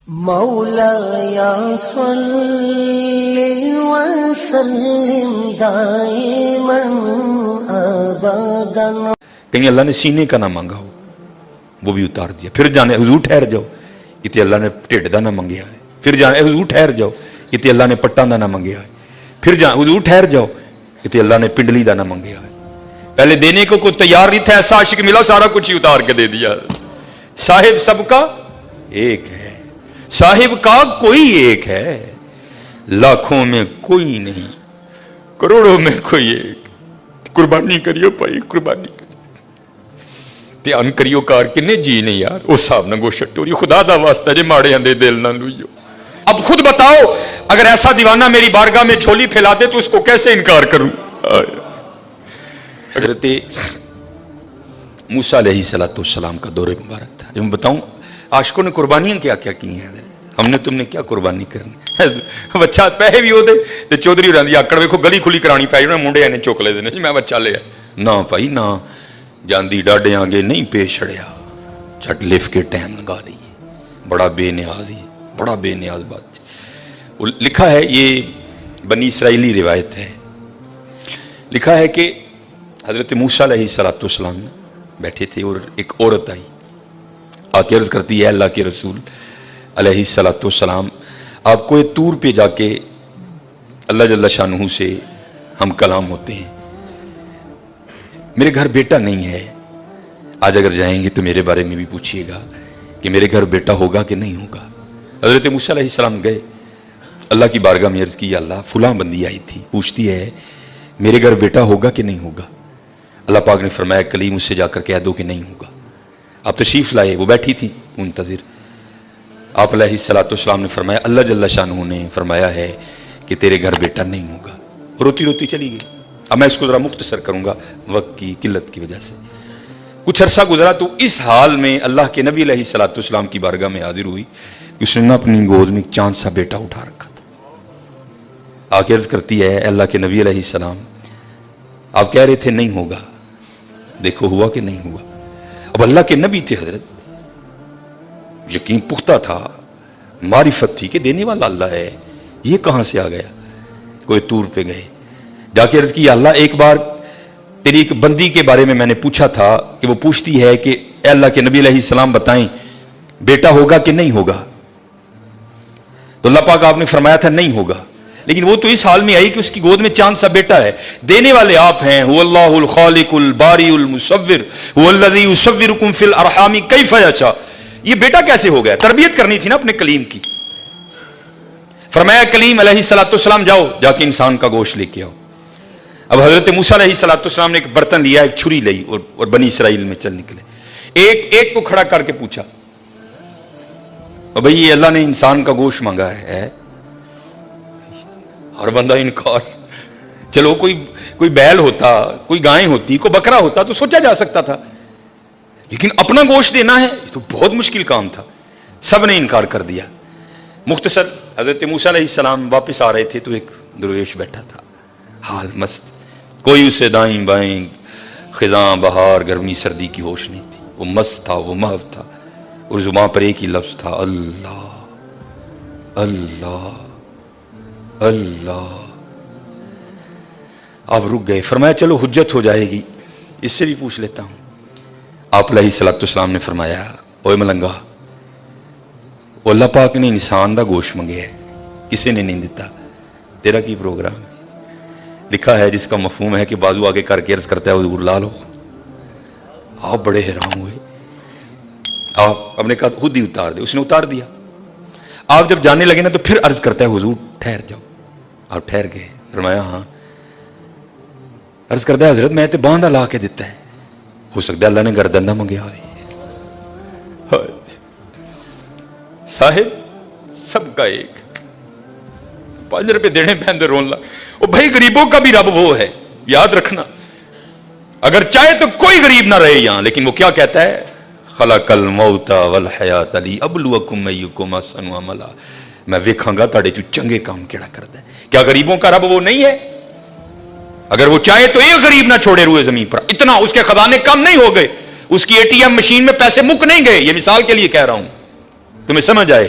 مولایا صلی وسلم دائما ابدا. کہیں اللہ نے سینے کا نہ مانگا ہو وہ بھی اتار دیا. پھر جانے حضور ٹھہر جاؤ اتنے اللہ نے ٹھڈ دا نہ منگیا ہے. پھر جانے حضور ٹھہر جاؤ اتنے اللہ نے پٹاں دا نہ منگیا ہے. پھر جانے حضور ٹھہر جاؤ اتنے اللہ نے پنڈلی دا نہ منگیا ہے. پہلے دینے کو کوئی تیار نہیں تھا, ایسا عاشق ملا سارا کچھ ہی اتار کے دے دیا. صاحب سب کا ایک ہے, صاحب کا کوئی ایک ہے, لاکھوں میں کوئی نہیں, کروڑوں میں کوئی ایک. قربانی کریو بھائی, قربانی دھیان کریو کار کنے جی نہیں یار اس صاحب نہ گوشت ٹوری خدا دا واسطہ جے ماڑے اندے دل نہ لوئیو. اب خود بتاؤ اگر ایسا دیوانہ میری بارگاہ میں جھولی پھیلا دے تو اس کو کیسے انکار کروں. حضرت موسیٰ علیہ السلام کا دور مبارک تھا. میں بتاؤں عاشقوں نے قربانیاں کیا کیا کی ہیں, ہم نے تم نے کیا قربانی کرنی. بچہ پیسے بھی ہو دے تو چودھری ہو رہی آکڑ ویکھو گلی کھلی کرانی پی جانا منڈے نے چک لے دینے جی میں بچہ لیا نہ بھائی نہ جاندی ڈاڈے آگے نہیں پیش چھڑیا جھٹ لف کے ٹائم لگا لیے. بڑا بے نیاز ہی بڑا بے نیاز بات. لکھا ہے یہ بنی اسرائیلی روایت ہے, لکھا ہے کہ حضرت موسیٰ علیہ السلام بیٹھے تھے اور ایک عورت آئی آ کے عرض کرتی ہے اللہ کے رسول علیہ السلام آپ کو طور پہ جا کے اللہ جل شانہ سے ہم کلام ہوتے ہیں, میرے گھر بیٹا نہیں ہے, آج اگر جائیں گے تو میرے بارے میں بھی پوچھیے گا کہ میرے گھر بیٹا ہوگا کہ نہیں ہوگا. حضرت موسیٰ علیہ السلام گئے اللہ کی بارگاہ میں عرض کی اللہ فلاں بندی آئی تھی پوچھتی ہے میرے گھر بیٹا ہوگا کہ نہیں ہوگا. اللہ پاک نے فرمایا کلیم اس سے جا کر کہہ دو کہ نہیں ہوگا. آپ تشریف لائے, وہ بیٹھی تھی منتظر. آپ علیہ السلام نے فرمایا اللہ جل شانہ نے فرمایا ہے کہ تیرے گھر بیٹا نہیں ہوگا. روتی روتی چلی گئی. اب میں اس کو ذرا مختصر کروں گا وقت کی قلت کی وجہ سے. کچھ عرصہ گزرا تو اس حال میں اللہ کے نبی علیہ السلام کی بارگاہ میں حاضر ہوئی کہ اس نے نہ اپنی گود میں چاند سا بیٹا اٹھا رکھا تھا. آ کے عرض کرتی ہے اللہ کے نبی علیہ السلام آپ کہہ رہے تھے نہیں ہوگا, دیکھو ہوا کہ نہیں ہوا. اب اللہ کے نبی تھے حضرت, یقین پختہ تھا, معرفت تھی کہ دینے والا اللہ ہے, یہ کہاں سے آ گیا. کوئی طور پہ گئے جا کے عرض کی اللہ ایک بار تیری ایک بندی کے بارے میں نے پوچھا تھا کہ وہ پوچھتی ہے کہ اے اللہ کے نبی علیہ السلام بتائیں بیٹا ہوگا کہ نہیں ہوگا. تو اللہ پاک آپ نے فرمایا تھا نہیں ہوگا, لیکن وہ تو اس حال میں آئی کہ اس کی گود میں چاند سا بیٹا ہے. دینے والے آپ ہیں, هو اللہ الخالق الباری المصور هو الذی یصورکم فی الارحام کیف یشاء. یہ بیٹا کیسے ہو گیا؟ تربیت کرنی تھی نا اپنے کلیم کی. فرمایا کلیم علیہ السلام جاؤ جا کے انسان کا گوشت لے کے آؤ. اب حضرت موسیٰ علیہ السلام نے ایک برتن لیا, ایک چھری لی اور بنی اسرائیل میں چل نکلے. ایک کو کھڑا کر کے پوچھا بھئی یہ اللہ نے انسان کا گوشت مانگا ہے. ہر بندہ انکار. چلو کوئی بیل ہوتا, کوئی گائیں ہوتی, کوئی بکرا ہوتا تو سوچا جا سکتا تھا, لیکن اپنا گوشت دینا ہے تو بہت مشکل کام تھا. سب نے انکار کر دیا. مختصر حضرت موسیٰ علیہ السلام واپس آ رہے تھے تو ایک درویش بیٹھا تھا حال مست, کوئی اسے دائیں بائیں خزاں بہار گرمی سردی کی ہوش نہیں تھی. وہ مست تھا, وہ محو تھا, اور زبان پر ایک ہی لفظ تھا اللہ اللہ اللہ. آپ رک گئے. فرمایا چلو حجت ہو جائے گی, اس سے بھی پوچھ لیتا ہوں. آپ علیہ السلام نے فرمایا اوے ملنگا, اللہ پاک نے انسان دا گوشت منگیا ہے, کسی نے نہیں دیتا, تیرا کی پروگرام. لکھا ہے جس کا مفہوم ہے کہ بازو آگے کر کے عرض کرتا ہے حضور لا لو. آپ بڑے حیران ہوئے. آپ نے کہا خود ہی اتار دے. اس نے اتار دیا. آپ جب جانے لگے نا تو پھر عرض کرتا ہے حضور ٹھہر جاؤ. آپ ٹھہر گئے. فرمایا ہاں. عرض کرتا ہے حضرت میں تے باندھا لا کے دیتا ہے, ہو سکتا ہے اللہ نے گردن نہ منگیا ہوئے. صاحب سب کا ایک, 5 روپے دینے پہندے رون لا. وہ بھائی غریبوں کا بھی رب وہ ہے, یاد رکھنا. اگر چاہے تو کوئی غریب نہ رہے یہاں, لیکن وہ کیا کہتا ہے خلق الموت والحیات لیبلوکم ایکم احسن عملا. میں ویکھاں گا تاڑے چ چنگے کام کیڑا کردا ہے. کیا غریبوں کا رب وہ نہیں ہے؟ اگر وہ چاہے تو ایک غریب نہ چھوڑے روئے زمین پر. اتنا اس کے خزانے کم نہیں ہو گئے, اس کی ATM مشین میں پیسے مک نہیں گئے. یہ مثال کے لیے کہہ رہا ہوں, تمہیں سمجھ آئے.